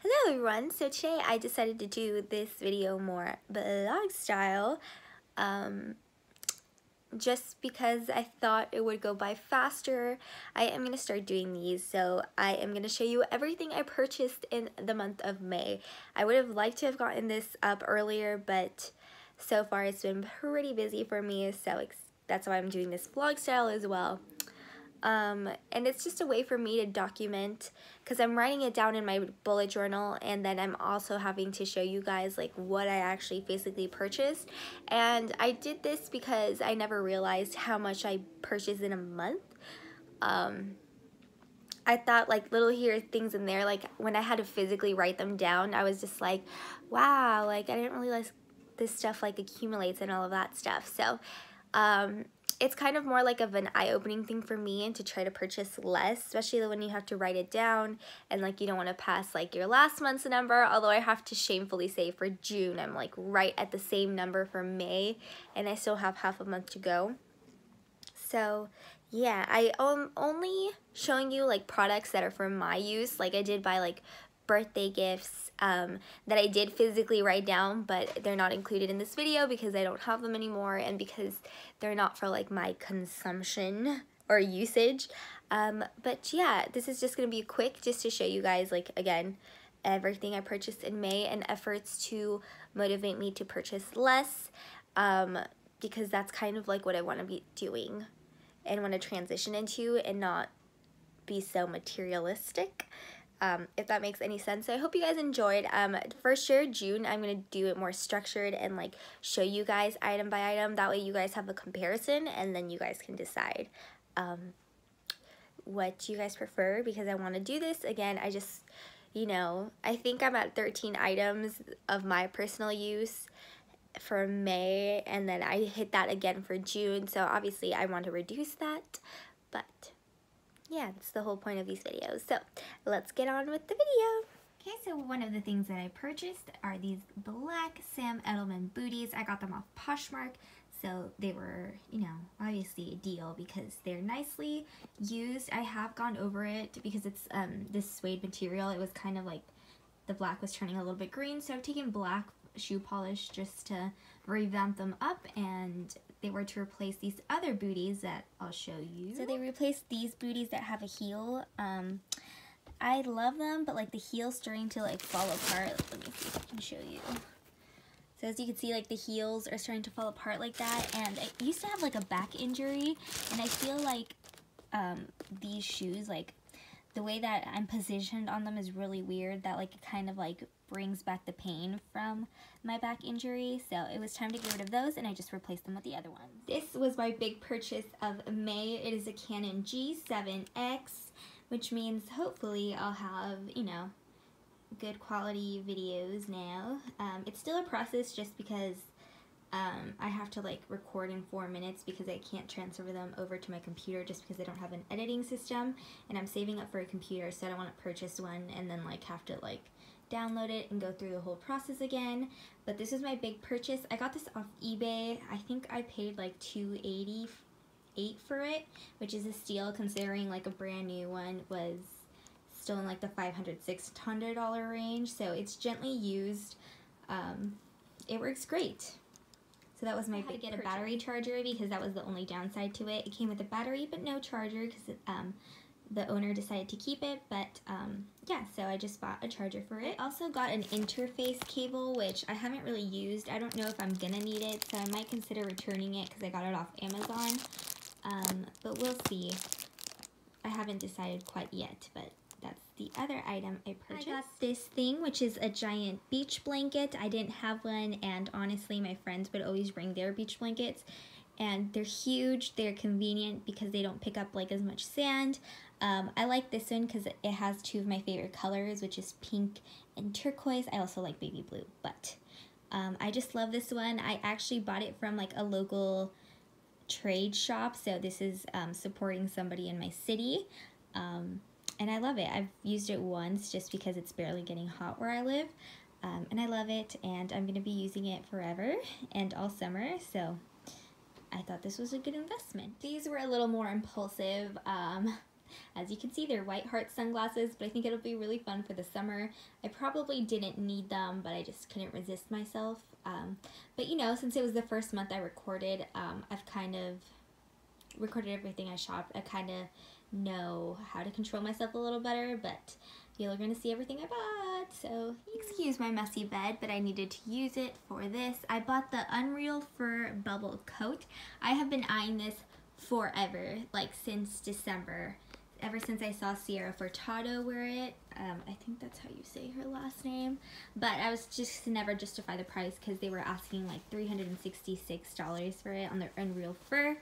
Hello everyone, so today I decided to do this video more vlog style just because I thought it would go by faster. I am going to start doing these, so I am going to show you everything I purchased in the month of May. I would have liked to have gotten this up earlier, but so far it's been pretty busy for me, so that's why I'm doing this vlog style as well. And it's just a way for me to document, because I'm writing it down in my bullet journal, and then I'm also having to show you guys like what I actually physically purchased. And I did this because I never realized how much I purchased in a month. I thought like little things in there, like when I had to physically write them down, I was just like, wow, like I didn't realize this stuff like accumulates and all of that stuff. So it's kind of more like of an eye-opening thing for me, and to try to purchase less, especially when you have to write it down and like you don't want to pass like your last month's number. Although I have to shamefully say for June I'm like right at the same number for May, and I still have half a month to go. So yeah, I am only showing you like products that are for my use. Like I did buy like birthday gifts that I did physically write down, but they're not included in this video because I don't have them anymore, and because they're not for like my consumption or usage. But yeah, this is just gonna be quick just to show you guys, like, again, everything I purchased in May and efforts to motivate me to purchase less, because that's kind of like what I want to be doing and want to transition into, and not be so materialistic, if that makes any sense. So I hope you guys enjoyed. For sure June I'm going to do it more structured and like show you guys item by item. That way you guys have a comparison, and then you guys can decide what you guys prefer, because I want to do this. Again, I just, I think I'm at 13 items of my personal use for May, and then I hit that again for June, so obviously I want to reduce that, but yeah, that's the whole point of these videos. So let's get on with the video. Okay, so one of the things that I purchased are these black Sam Edelman booties. I got them off Poshmark, so they were, obviously a deal because they're nicely used. I have gone over it because it's this suede material. It was kind of like the black was turning a little bit green, so I've taken black shoe polish just to revamp them up, and they were to replace these other booties that I'll show you. So they replaced these booties that have a heel. I love them, but like the heel's starting to like fall apart. Let me see if I can show you. So as you can see, like the heels are starting to fall apart like that, and I used to have like a back injury, and I feel like these shoes, like the way that I'm positioned on them is really weird, that like it kind of like brings back the pain from my back injury. So it was time to get rid of those, and I just replaced them with the other ones. This was my big purchase of May. It is a Canon G7X, which means hopefully I'll have, good quality videos now. It's still a process just because I have to like record in 4 minutes, because I can't transfer them over to my computer just because I don't have an editing system, and I'm saving up for a computer, so I don't want to purchase one and then like have to like download it and go through the whole process again. But this is my big purchase. I got this off eBay. I think I paid like $288 for it, which is a steal considering like a brand new one was still in like the $500–600 range. So it's gently used. It works great. So that was my big purchase. A battery charger, because that was the only downside to it. It came with a battery but no charger, because the owner decided to keep it. But yeah, so I just bought a charger for it. I also got an interface cable, which I haven't really used. I don't know if I'm gonna need it, so I might consider returning it because I got it off Amazon. But we'll see. I haven't decided quite yet, but that's the other item I purchased. I got this thing, which is a giant beach blanket. I didn't have one, and honestly my friends would always bring their beach blankets, and they're huge. They're convenient because they don't pick up like as much sand. I like this one because it has two of my favorite colors, which is pink and turquoise. I also like baby blue, but I just love this one. I actually bought it from like a local trade shop, so this is supporting somebody in my city, and I love it. I've used it once just because it's barely getting hot where I live, and I love it, and I'm going to be using it forever and all summer, so I thought this was a good investment. These were a little more impulsive. As you can see, they're white heart sunglasses, but I think it'll be really fun for the summer. I probably didn't need them, but I just couldn't resist myself. But you know, since it was the first month I recorded, I've kind of recorded everything I shopped. I kind of know how to control myself a little better, but you're gonna see everything I bought, so Excuse my messy bed, but I needed to use it for this. I bought the Unreal Fur Bubble Coat. I have been eyeing this forever, like since December. Ever since I saw Sierra Furtado wear it. I think that's how you say her last name. But I was just never justify the price because they were asking like $366 for it on their Unreal Fur.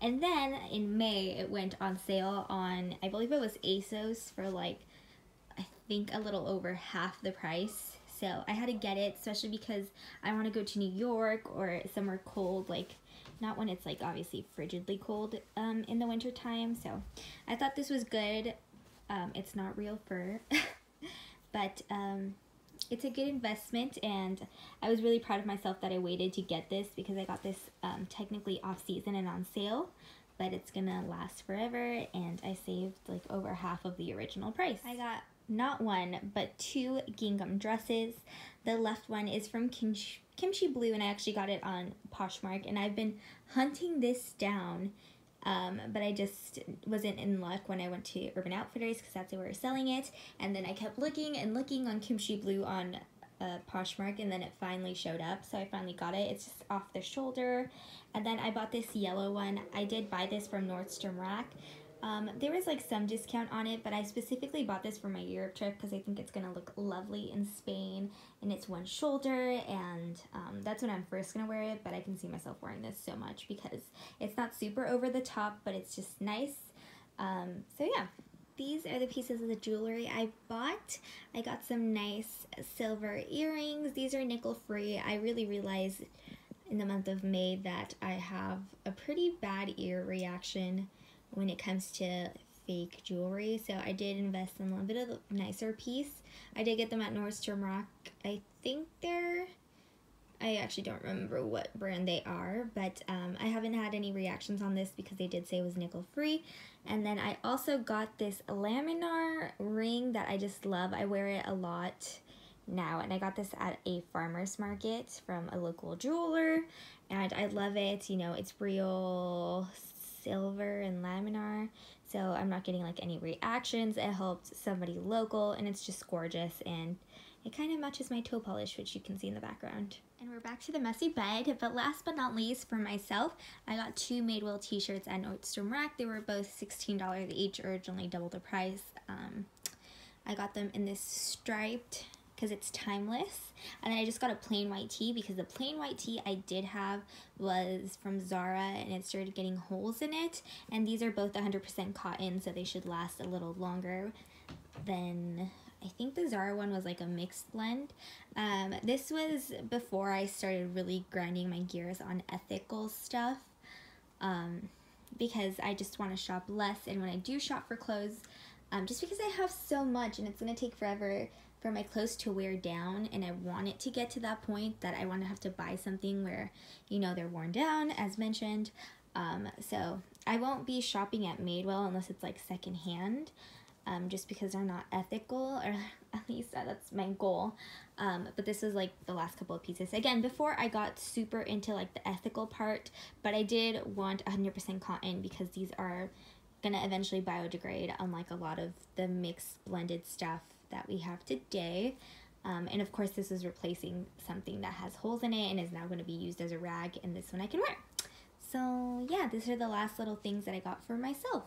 And then in May, it went on sale on, I believe it was ASOS for like, I think a little over half the price. So I had to get it, especially because I want to go to New York or somewhere cold, like not when it's like obviously frigidly cold in the winter time. So I thought this was good. It's not real fur, but it's a good investment, and I was really proud of myself that I waited to get this because I got this technically off season and on sale, but it's gonna last forever, and I saved like over half of the original price. I got not one, but two gingham dresses. The left one is from Kimchi Blue, and I actually got it on Poshmark, and I've been hunting this down, but I just wasn't in luck when I went to Urban Outfitters because that's where we were selling it, and then I kept looking and looking on Kimchi Blue on Poshmark, and then it finally showed up, so I finally got it. It's just off the shoulder. And then I bought this yellow one. I did buy this from Nordstrom Rack. There was like some discount on it, but I specifically bought this for my Europe trip because I think it's gonna look lovely in Spain, and it's one shoulder, and that's when I'm first gonna wear it, but I can see myself wearing this so much because it's not super over the top, but it's just nice. So yeah, these are the pieces of the jewelry I bought. I got some nice silver earrings. These are nickel free. I really realized in the month of May that I have a pretty bad ear reaction when it comes to fake jewelry, so I did invest in a little bit of a nicer piece. I did get them at Nordstrom Rack. I think I actually don't remember what brand they are, but I haven't had any reactions on this because they did say it was nickel free. And then I also got this laminar ring that I just love. I wear it a lot now, and I got this at a farmer's market from a local jeweler, and I love it. You know, it's real silver and laminar, so I'm not getting like any reactions. It helped somebody local, and it's just gorgeous, and it kind of matches my toe polish, which you can see in the background. And we're back to the messy bed, but last but not least, for myself, I got two Madewell t-shirts at Nordstrom Rack. They were both $16 each, originally double the price. I got them in this striped because it's timeless, and then I just got a plain white tee because the plain white tee I did have was from Zara, and it started getting holes in it, and these are both 100% cotton, so they should last a little longer than, I think the Zara one was like a mixed blend. This was before I started really grinding my gears on ethical stuff, because I just want to shop less, and when I do shop for clothes, just because I have so much and it's going to take forever for my clothes to wear down, and I want it to get to that point that I want to have to buy something where, you know, they're worn down, as mentioned. So I won't be shopping at Madewell unless it's like secondhand, just because they're not ethical, or at least that's my goal. But this was like the last couple of pieces. Again, before I got super into like the ethical part, but I did want 100% cotton because these are gonna eventually biodegrade, unlike a lot of the mixed blended stuff that we have today. And of course this is replacing something that has holes in it and is now going to be used as a rag, and this one I can wear. So yeah, these are the last little things that I got for myself.